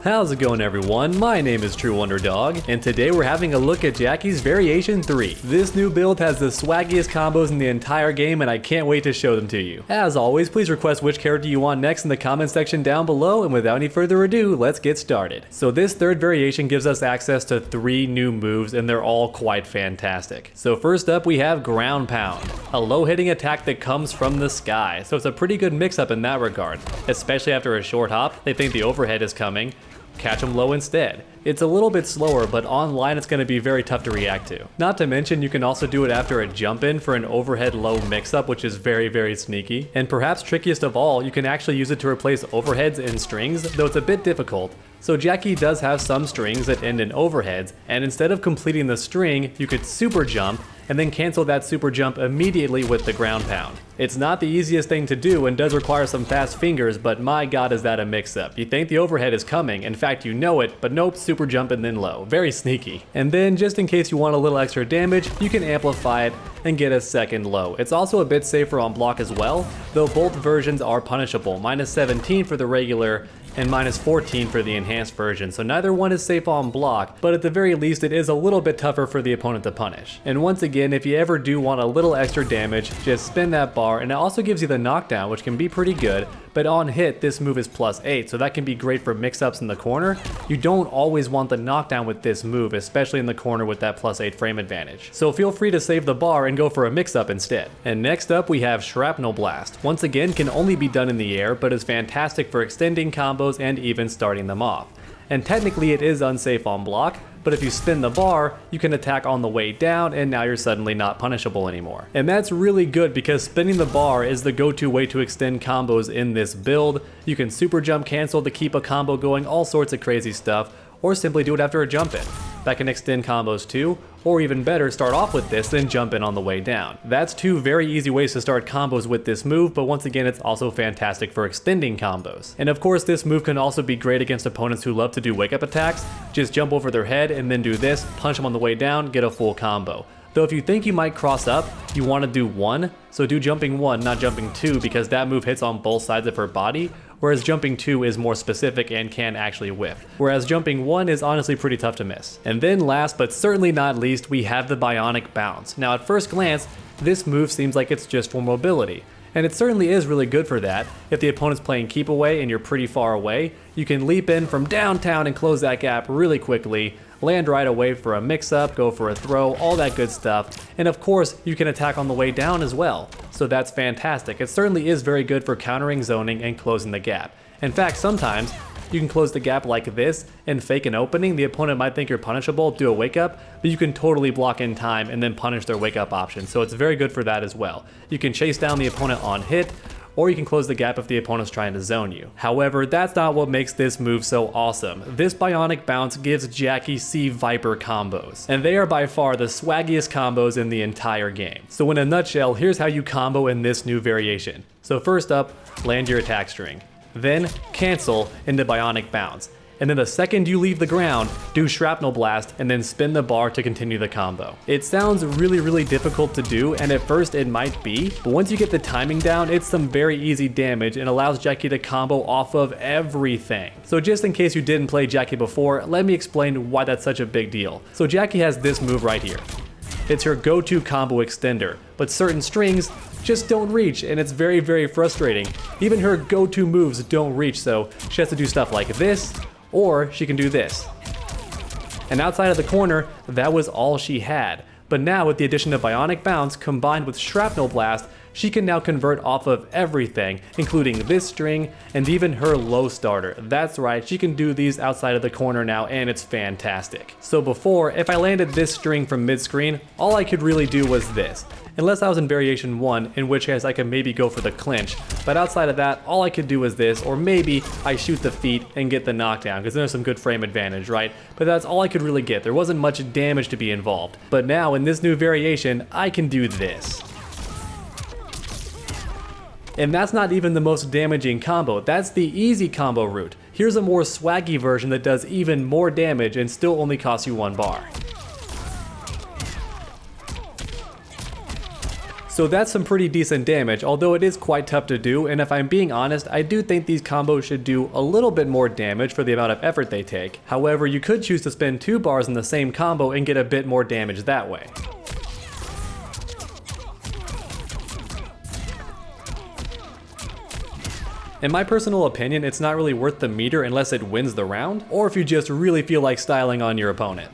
How's it going, everyone? My name is True Wonder Dog, and today we're having a look at Jacqui's Variation 3. This new build has the swaggiest combos in the entire game, and I can't wait to show them to you. As always, please request which character you want next in the comment section down below, and without any further ado, let's get started. So this third variation gives us access to 3 new moves, and they're all quite fantastic. So first up, we have Ground Pound, a low-hitting attack that comes from the sky, so it's a pretty good mix-up in that regard, especially after a short hop. They think the overhead is coming. Catch them low instead. It's a little bit slower, but online it's going to be very tough to react to. Not to mention you can also do it after a jump in for an overhead low mix-up, which is very sneaky. And perhaps trickiest of all, you can actually use it to replace overheads and strings, though it's a bit difficult. So Jacqui does have some strings that end in overheads, and instead of completing the string, you could super jump and then cancel that super jump immediately with the ground pound. It's not the easiest thing to do and does require some fast fingers, but my god is that a mix-up. You think the overhead is coming, in fact you know it, but nope, super jump and then low. Very sneaky. And then just in case you want a little extra damage, you can amplify it and get a second low. It's also a bit safer on block as well, though both versions are punishable. -17 for the regular and -14 for the enhanced version, so neither one is safe on block, but at the very least it is a little bit tougher for the opponent to punish. And once again, if you ever do want a little extra damage, just spin that bar, and it also gives you the knockdown, which can be pretty good, but on hit this move is +8, so that can be great for mix-ups in the corner. You don't always want the knockdown with this move, especially in the corner with that +8 frame advantage. So feel free to save the bar and go for a mix-up instead. And next up we have Shrapnel Blast. Once again, can only be done in the air, but is fantastic for extending combos and even starting them off. And technically it is unsafe on block, but if you spin the bar, you can attack on the way down and now you're suddenly not punishable anymore. And that's really good because spinning the bar is the go-to way to extend combos in this build. You can super jump cancel to keep a combo going, all sorts of crazy stuff, or simply do it after a jump in. That can extend combos too, or even better, start off with this, then jump in on the way down. That's 2 very easy ways to start combos with this move, but once again, it's also fantastic for extending combos. And of course, this move can also be great against opponents who love to do wake up attacks. Just jump over their head and then do this, punch them on the way down, get a full combo. Though if you think you might cross up, you want to do 1, so do jumping 1, not jumping 2, because that move hits on both sides of her body, whereas jumping 2 is more specific and can actually whiff. Whereas jumping 1 is honestly pretty tough to miss. And then last but certainly not least, we have the Bionic Bounce. Now at first glance, this move seems like it's just for mobility. And it certainly is really good for that. If the opponent's playing keep away and you're pretty far away, you can leap in from downtown and close that gap really quickly, land right away for a mix-up, go for a throw, all that good stuff. And of course, you can attack on the way down as well. So that's fantastic. It certainly is very good for countering zoning and closing the gap. In fact, sometimes you can close the gap like this and fake an opening. The opponent might think you're punishable, do a wake up, but you can totally block in time and then punish their wake up option. So it's very good for that as well. You can chase down the opponent on hit, or you can close the gap if the opponent's trying to zone you. However, that's not what makes this move so awesome. This Bionic Bounce gives Jacqui Sea Viper combos, and they are by far the swaggiest combos in the entire game. So in a nutshell, here's how you combo in this new variation. So first up, land your attack string. Then cancel into Bionic Bounce. And then the second you leave the ground, do Shrapnel Blast and then spin the bar to continue the combo. It sounds really difficult to do, and at first it might be, but once you get the timing down, it's some very easy damage and allows Jacqui to combo off of everything. So just in case you didn't play Jacqui before, let me explain why that's such a big deal. So Jacqui has this move right here. It's her go-to combo extender, but certain strings just don't reach, and it's very frustrating. Even her go-to moves don't reach, so she has to do stuff like this, or she can do this. And outside of the corner, that was all she had. But now with the addition of Bionic Bounce combined with Shrapnel Blast, she can now convert off of everything, including this string and even her low starter. That's right, she can do these outside of the corner now, and it's fantastic. So before, if I landed this string from mid-screen, all I could really do was this. Unless I was in variation 1, in which case I could maybe go for the clinch, but outside of that, all I could do was this, or maybe I shoot the feet and get the knockdown, because there's some good frame advantage, right? But that's all I could really get. There wasn't much damage to be involved. But now, in this new variation, I can do this. And that's not even the most damaging combo, that's the easy combo route. Here's a more swaggy version that does even more damage and still only costs you 1 bar. So that's some pretty decent damage, although it is quite tough to do, and if I'm being honest, I do think these combos should do a little bit more damage for the amount of effort they take. However, you could choose to spend 2 bars in the same combo and get a bit more damage that way. In my personal opinion, it's not really worth the meter unless it wins the round, or if you just really feel like styling on your opponent.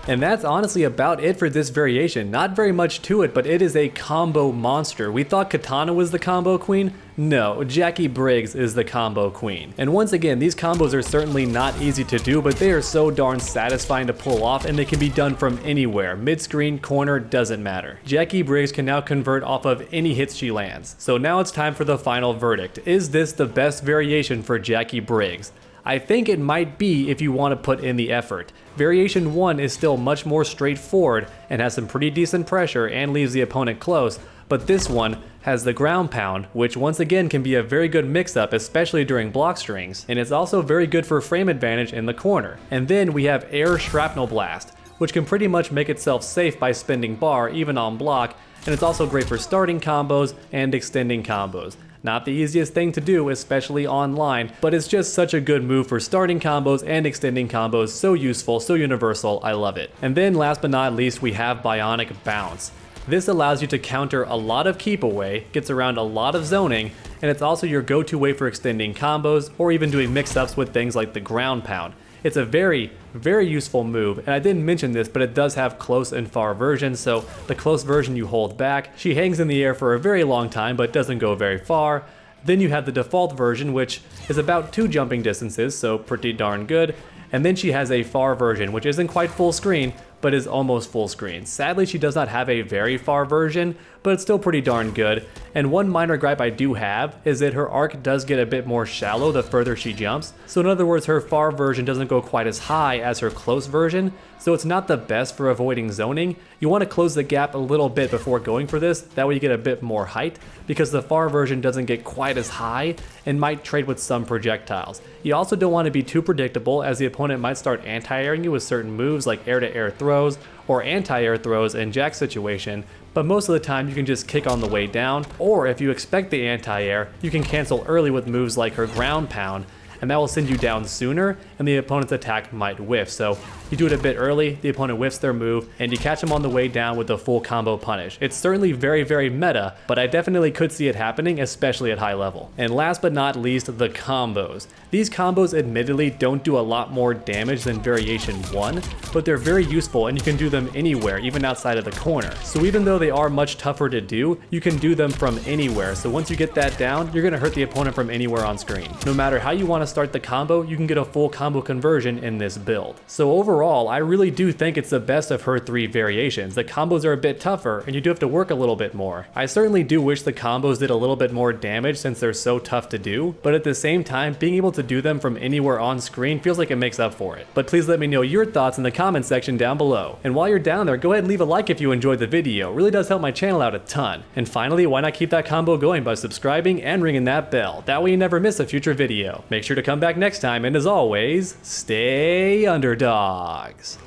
And that's honestly about it for this variation. Not very much to it, but it is a combo monster. We thought Katana was the combo queen? No, Jacqui Briggs is the combo queen. And once again, these combos are certainly not easy to do, but they are so darn satisfying to pull off, and they can be done from anywhere. Mid-screen, corner, doesn't matter. Jacqui Briggs can now convert off of any hits she lands. So now it's time for the final verdict. Is this the best variation for Jacqui Briggs? I think it might be if you want to put in the effort. Variation 1 is still much more straightforward and has some pretty decent pressure and leaves the opponent close, but this one has the ground pound, which once again can be a very good mix-up, especially during block strings, and it's also very good for frame advantage in the corner. And then we have Air Shrapnel Blast, which can pretty much make itself safe by spending bar even on block, and it's also great for starting combos and extending combos. Not the easiest thing to do, especially online, but it's just such a good move for starting combos and extending combos. So useful, so universal, I love it. And then last but not least, we have Bionic Bounce. This allows you to counter a lot of keep away, gets around a lot of zoning, and it's also your go-to way for extending combos or even doing mix-ups with things like the ground pound. It's a very, very useful move, and I didn't mention this, but it does have close and far versions, so the close version you hold back. She hangs in the air for a very long time, but doesn't go very far. Then you have the default version, which is about 2 jumping distances, so pretty darn good. And then she has a far version, which isn't quite full screen, but is almost full screen. Sadly, she does not have a very far version, but it's still pretty darn good. And one minor gripe I do have is that her arc does get a bit more shallow the further she jumps. So in other words, her far version doesn't go quite as high as her close version, so it's not the best for avoiding zoning. You want to close the gap a little bit before going for this, that way you get a bit more height, because the far version doesn't get quite as high and might trade with some projectiles. You also don't want to be too predictable, as the opponent might start anti-airing you with certain moves like air-to-air throws or anti-air throws in Jack's situation, but most of the time you can just kick on the way down, or if you expect the anti-air, you can cancel early with moves like her ground pound, and that will send you down sooner, and the opponent's attack might whiff. So you do it a bit early, the opponent whiffs their move, and you catch them on the way down with the full combo punish. It's certainly very, very meta, but I definitely could see it happening, especially at high level. And last but not least, the combos. These combos admittedly don't do a lot more damage than Variation 1, but they're very useful and you can do them anywhere, even outside of the corner. So even though they are much tougher to do, you can do them from anywhere. So once you get that down, you're gonna hurt the opponent from anywhere on screen. No matter how you want to start the combo, you can get a full combo conversion in this build. So overall, I really do think it's the best of her 3 variations. The combos are a bit tougher and you do have to work a little bit more. I certainly do wish the combos did a little bit more damage since they're so tough to do, but at the same time, being able to do them from anywhere on screen feels like it makes up for it. But please let me know your thoughts in the comment section down below. And while you're down there, go ahead and leave a like if you enjoyed the video. It really does help my channel out a ton. And finally, why not keep that combo going by subscribing and ringing that bell? That way you never miss a future video. Make sure to come back next time, and as always, stay underdogs.